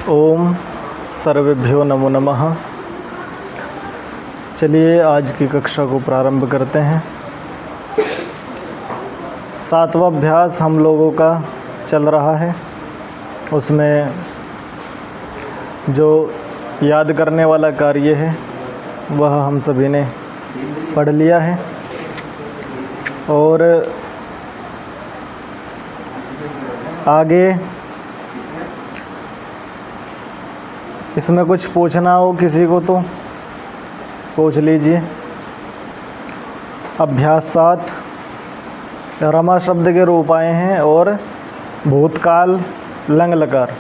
ओम सर्वेभ्यो नमो नमः। चलिए आज की कक्षा को प्रारंभ करते हैं। 7वां अभ्यास हम लोगों का चल रहा है। उसमें जो याद करने वाला कार्य है वह हम सभी ने पढ़ लिया है और आगे इसमें कुछ पूछना हो किसी को तो पूछ लीजिए। अभ्यास 7 रमा शब्द के रूप आए हैं और भूतकाल लंग लकार।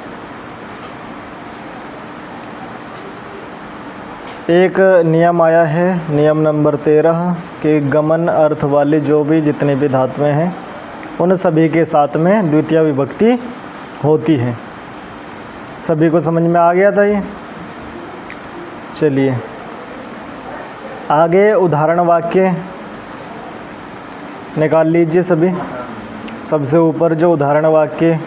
एक नियम आया है, नियम नंबर 13 कि गमन अर्थ वाली जो भी जितनी भी धातुएं हैं उन सभी के साथ में द्वितीय विभक्ति होती है। सभी को समझ में आ गया था ये? चलिए आगे उदाहरण वाक्य निकाल लीजिए सभी। सबसे ऊपर जो उदाहरण वाक्य,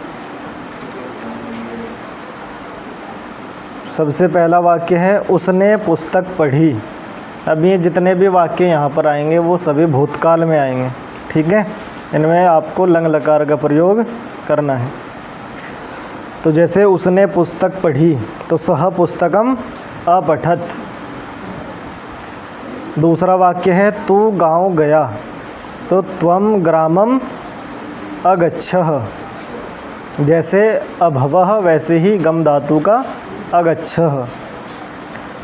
सबसे पहला वाक्य है उसने पुस्तक पढ़ी। अब ये जितने भी वाक्य यहाँ पर आएंगे वो सभी भूतकाल में आएंगे, ठीक है। इनमें आपको लंग लकार का प्रयोग करना है। तो जैसे उसने पुस्तक पढ़ी तो सह पुस्तकम अपठत। दूसरा वाक्य है तू गांव गया तो त्वम ग्रामम अगच्छः। जैसे अभवः वैसे ही गम धातु का अगच्छः।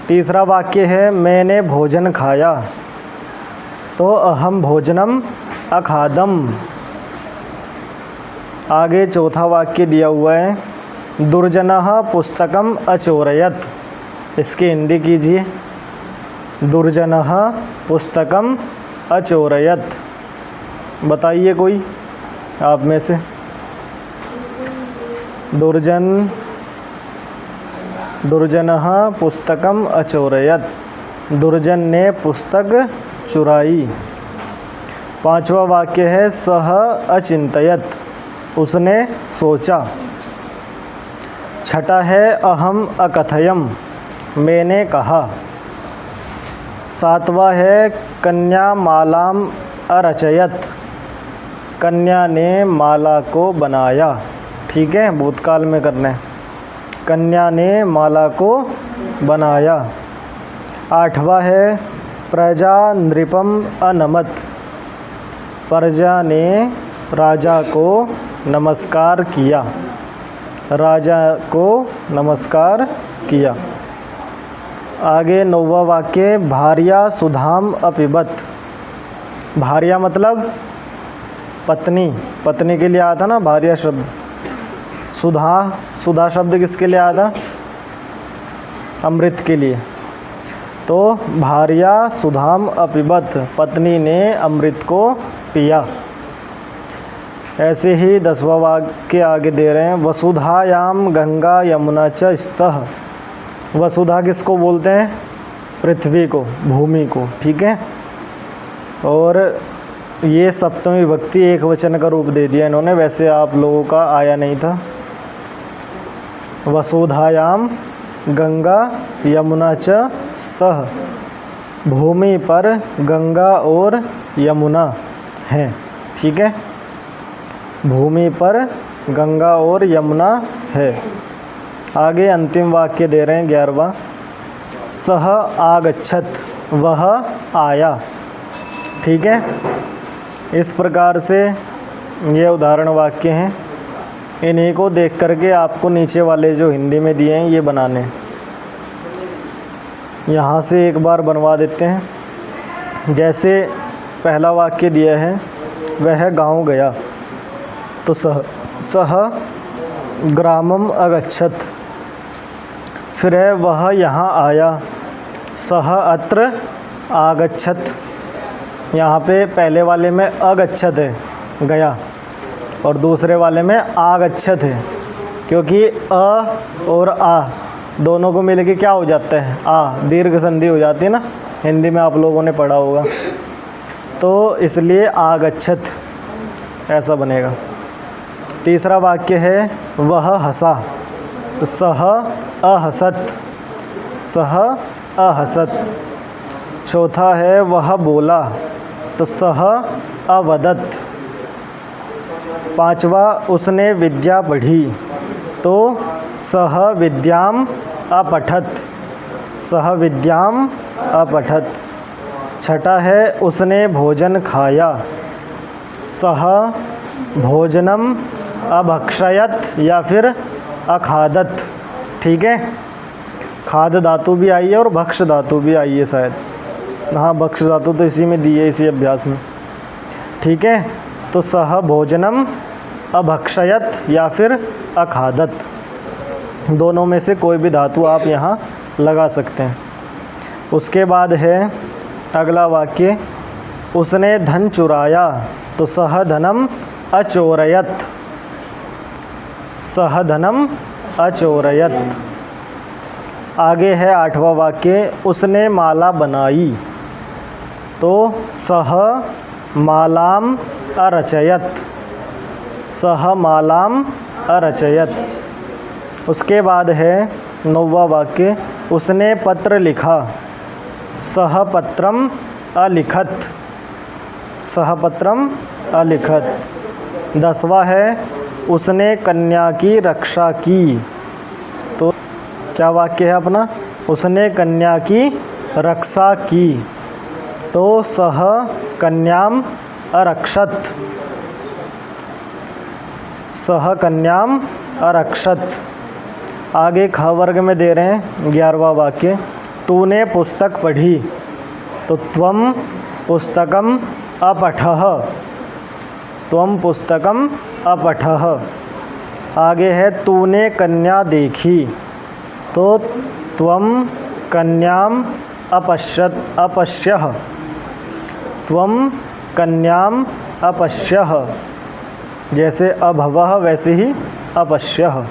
तीसरा वाक्य है मैंने भोजन खाया तो अहम भोजनम अखादम। आगे चौथा वाक्य दिया हुआ है दुर्जनः पुस्तकम अचोरयत। इसकी हिंदी कीजिए, दुर्जनः पुस्तकम अचोरयत। बताइए कोई आप में से। दुर्जनः पुस्तकम अचोरयत। दुर्जन ने पुस्तक चुराई। पांचवा वाक्य है सह अचिंतयत। उसने सोचा। छठा है अहम अकथयम। मैंने कहा। सातवां है कन्या मालाम अरचयत। कन्या ने माला को बनाया, ठीक है, भूतकाल में करना है। कन्या ने माला को बनाया। आठवां है प्रजा नृपम अनमत। प्रजा ने राजा को नमस्कार किया। राजा को नमस्कार किया। आगे 9वां वाक्य भार्या सुधाम अपिबत। भार्या मतलब पत्नी। पत्नी के लिए आया था ना भार्या शब्द। सुधा शब्द किसके लिए आया था? अमृत के लिए। तो भार्या सुधाम अपिबत, पत्नी ने अमृत को पिया। ऐसे ही 10वां वाक्य आगे दे रहे हैं वसुधायाम गंगा यमुना च स्तः। वसुधा किसको बोलते हैं? पृथ्वी को, भूमि को, ठीक है। और ये सप्तमी विभक्ति एक वचन का रूप दे दिया इन्होंने, वैसे आप लोगों का आया नहीं था। वसुधायाम गंगा यमुना च स्तः। भूमि पर गंगा और यमुना हैं, ठीक है। भूमि पर गंगा और यमुना है। आगे अंतिम वाक्य दे रहे हैं 11वां सह आगच्छत। वह आया, ठीक है। इस प्रकार से ये उदाहरण वाक्य हैं। इन्हीं को देख करके आपको नीचे वाले जो हिंदी में दिए हैं ये बनाने। यहाँ से एक बार बनवा देते हैं। जैसे पहला वाक्य दिया है वह गांव गया तो सह ग्रामम अगच्छत। फिर है वह यहाँ आया, सह अत्र आगच्छत। यहाँ पे पहले वाले में अगच्छत है, गया, और दूसरे वाले में आगच्छत है, क्योंकि अ और आ दोनों को मिलके क्या हो जाता है? आ, दीर्घ संधि हो जाती है ना, हिंदी में आप लोगों ने पढ़ा होगा। तो इसलिए आगच्छत ऐसा बनेगा। तीसरा वाक्य है वह हंसा। तो सह अहसत, सह अहसत। चौथा है वह बोला, तो सह अवदत। पांचवा उसने विद्या पढ़ी, तो सह विद्याम अपठत, सह विद्याम अपठत। छठा है उसने भोजन खाया, सह भोजनम अभक्षयत या फिर अखादत। ठीक है, खाद धातु भी आई है और भक्ष धातु भी आई है शायद। हाँ, भक्ष धातु तो इसी में दी है, इसी अभ्यास में। ठीक है, तो सह भोजनम अभक्षयत या फिर अखादत, दोनों में से कोई भी धातु आप यहाँ लगा सकते हैं। उसके बाद है अगला वाक्य, उसने धन चुराया, तो सह धनम अचोरयत, सह धनम अचोरयत। आगे है आठवां वाक्य, उसने माला बनाई, तो सह मालाम अरचयत, सह मालाम अरचयत। उसके बाद है नौवां वाक्य, उसने पत्र लिखा, सह पत्रम अलिखत, सह पत्रम अलिखत। 10वां है उसने कन्या की रक्षा की, तो क्या वाक्य है अपना, उसने कन्या की रक्षा की, तो सह कन्याम अरक्षत, सह कन्याम अरक्षत। आगे ख वर्ग में दे रहे हैं 11वां वाक्य, तूने पुस्तक पढ़ी, तो त्वम पुस्तकम अपठः, त्वम पुस्तकम अपठः। आगे है तूने कन्या देखी, तो त्वम कन्याम अपश्यत, अपश्यः, त्वम कन्याम अपश्यः। जैसे अभवः वैसे ही अपश्यः,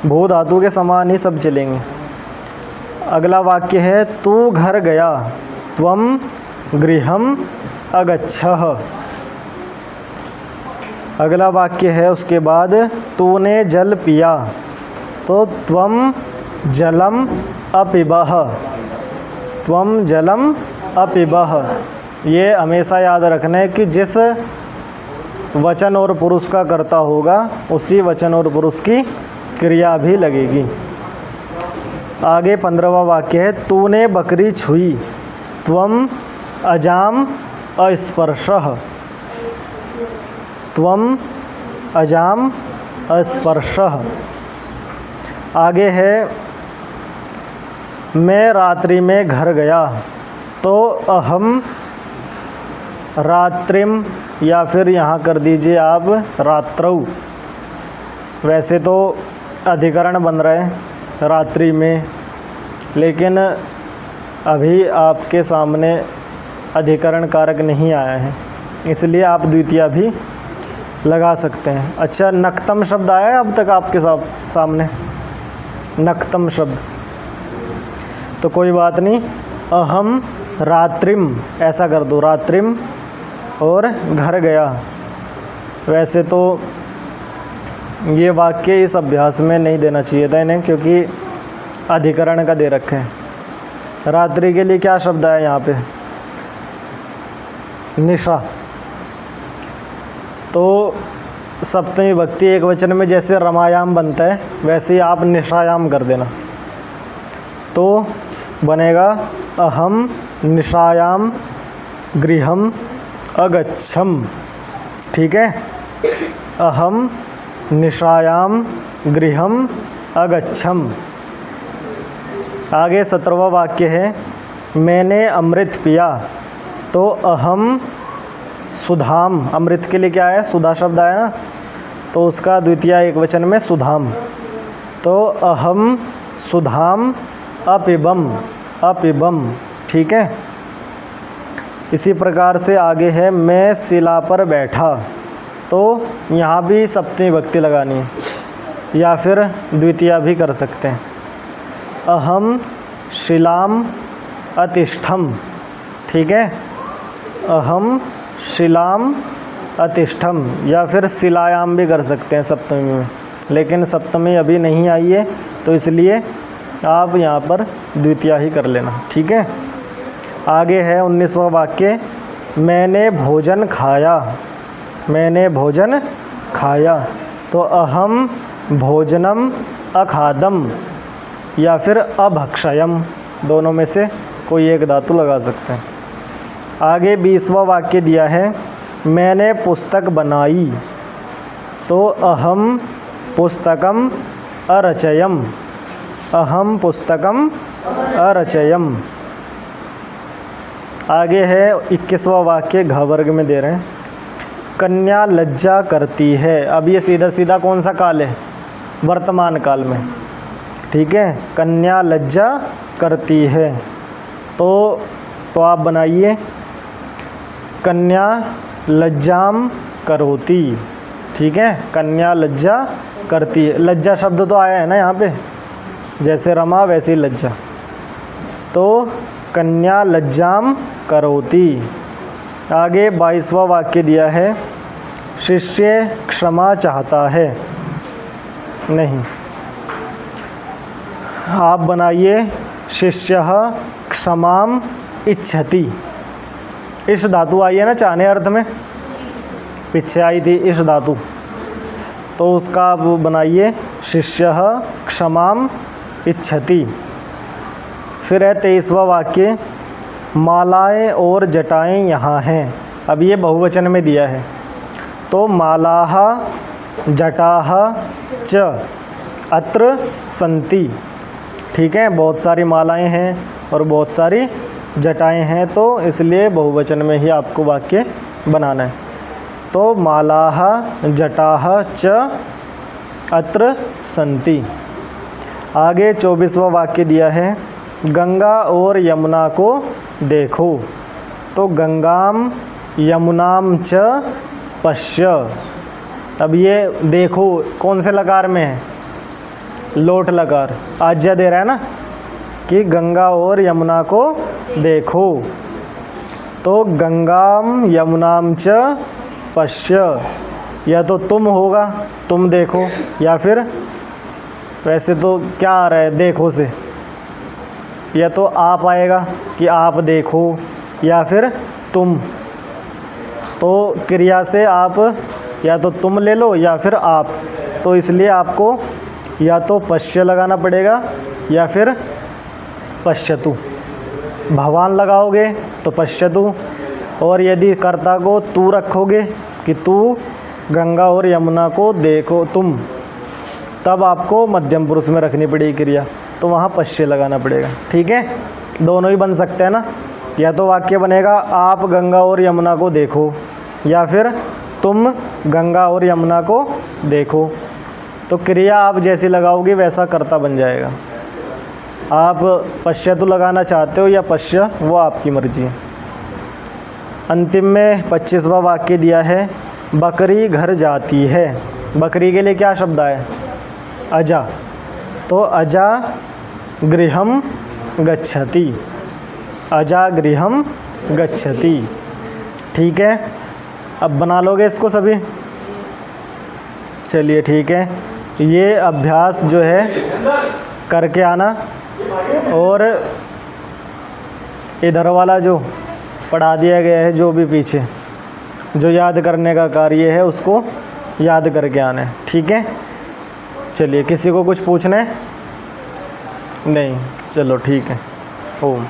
भू धातु के समान ही सब चलेंगे। अगला वाक्य है तू घर गया, त्वम गृहम अगच्छः। अगला वाक्य है उसके बाद तूने जल पिया, तो त्वम जलम अपिबः, त्वम जलम अपिबः। ये हमेशा याद रखना है कि जिस वचन और पुरुष का कर्ता होगा उसी वचन और पुरुष की क्रिया भी लगेगी। आगे 15वां वाक्य है तूने बकरी छुई, त्वम अजाम अस्पर्शः, त्वम अजाम अस्पर्शः। आगे है मैं रात्रि में घर गया, तो अहम रात्रिम या फिर यहाँ कर दीजिए आप रात्रौ। वैसे तो अधिकरण बन रहा है रात्रि में, लेकिन अभी आपके सामने अधिकरण कारक नहीं आया है, इसलिए आप द्वितीया भी लगा सकते हैं। अच्छा, नक्तम शब्द आया है अब तक आपके सामने, नक्तम शब्द, तो कोई बात नहीं, अहम रात्रिम ऐसा कर दो, रात्रिम और घर गया। वैसे तो ये वाक्य इस अभ्यास में नहीं देना चाहिए था इन्हें, क्योंकि अधिकरण का दे रखे हैं। रात्रि के लिए क्या शब्द है यहाँ पे, निशा, तो सप्तमी विभक्ति एक वचन में जैसे रमायाम बनता है वैसे ही आप निशायाम कर देना, तो बनेगा अहम निशायाम गृहम अगच्छम। ठीक है, अहम निशायाम गृहम अगच्छम। आगे 17वां वाक्य है मैंने अमृत पिया, तो अहम सुधाम, अमृत के लिए क्या है, सुधा शब्द आया ना, तो उसका द्वितीय एक वचन में सुधाम, तो अहम सुधाम अपिबम, अपिबम। ठीक है, इसी प्रकार से आगे है मैं शिला पर बैठा, तो यहाँ भी सप्तमी विभक्ति लगानी है या फिर द्वितीया भी कर सकते हैं। अहम शिलाम अतिष्ठम। ठीक है, अहम शिलाम अतिष्ठम या फिर शिलायाम भी कर सकते हैं सप्तमी में, लेकिन सप्तमी अभी नहीं आई है, तो इसलिए आप यहाँ पर द्वितीया ही कर लेना। ठीक है। आगे है 19वां वाक्य, मैंने भोजन खाया। मैंने भोजन खाया, तो अहम भोजनम अखादम या फिर अभक्षयम, दोनों में से कोई एक धातु लगा सकते हैं। आगे 20वां वाक्य दिया है, मैंने पुस्तक बनाई। तो अहम पुस्तकम अरचयम। अहम पुस्तकम अरचयम। आगे है 21वां वाक्य, घ वर्ग में दे रहे हैं, कन्या लज्जा करती है। अब ये सीधा सीधा कौन सा काल है? वर्तमान काल में। ठीक है, कन्या लज्जा करती है, तो आप बनाइए कन्या लज्जाम करोति। ठीक है, कन्या लज्जा करती है। लज्जा शब्द तो आया है ना यहाँ पे, जैसे रमा वैसे लज्जा, तो कन्या लज्जाम करोति। आगे 22वां वाक्य दिया है, शिष्य क्षमा चाहता है। नहीं, आप बनाइए शिष्यः क्षमाम इच्छति। इस धातु आई है ना चाहने अर्थ में, पीछे आई थी इस धातु, तो उसका आप बनाइए शिष्यः क्षमाम इच्छति। फिर है 23वां वाक्य, मालाएं और जटाएं यहाँ हैं। अब ये बहुवचन में दिया है, तो मालाः जटाः च अत्र सन्ति। ठीक है, बहुत सारी मालाएं हैं और बहुत सारी जटाएं हैं, तो इसलिए बहुवचन में ही आपको वाक्य बनाना है। तो मालाः जटाः च अत्र सन्ति। आगे 24वां वाक्य दिया है, गंगा और यमुना को देखो। तो गंगाम यमुनाम च पश्य। अब ये देखो कौन से लकार में है? लोट लकार। आज्ञा दे रहा है ना कि गंगा और यमुना को देखो। तो गंगाम यमुनाम च पश्य, या तो तुम होगा, तुम देखो, या फिर वैसे तो क्या आ रहा है देखो से, या तो आप आएगा कि आप देखो, या फिर तुम। तो क्रिया से आप या तो तुम ले लो या फिर आप, तो इसलिए आपको या तो पश्य लगाना पड़ेगा या फिर पश्यतु। भवान लगाओगे तो पश्यतु, और यदि कर्ता को तू रखोगे कि तू गंगा और यमुना को देखो तुम, तब आपको मध्यम पुरुष में रखनी पड़ेगी क्रिया, तो वहाँ पश्य लगाना पड़ेगा। ठीक है, दोनों ही बन सकते हैं ना, या तो वाक्य बनेगा आप गंगा और यमुना को देखो, या फिर तुम गंगा और यमुना को देखो। तो क्रिया आप जैसी लगाओगे वैसा कर्ता बन जाएगा। आप पश्यतु लगाना चाहते हो या पश्य, वो आपकी मर्जी है। अंतिम में 25वां वाक्य दिया है, बकरी घर जाती है। बकरी के लिए क्या शब्द आया? अजा। तो अजा गृहम गच्छति। अजा गृहम गच्छति। ठीक है, अब बना लोगे इसको सभी? चलिए ठीक है, ये अभ्यास जो है करके आना, और इधर वाला जो पढ़ा दिया गया है, जो भी पीछे जो याद करने का कार्य है उसको याद करके आना है। ठीक है, चलिए किसी को कुछ पूछना है? नहीं, चलो ठीक है। ओम।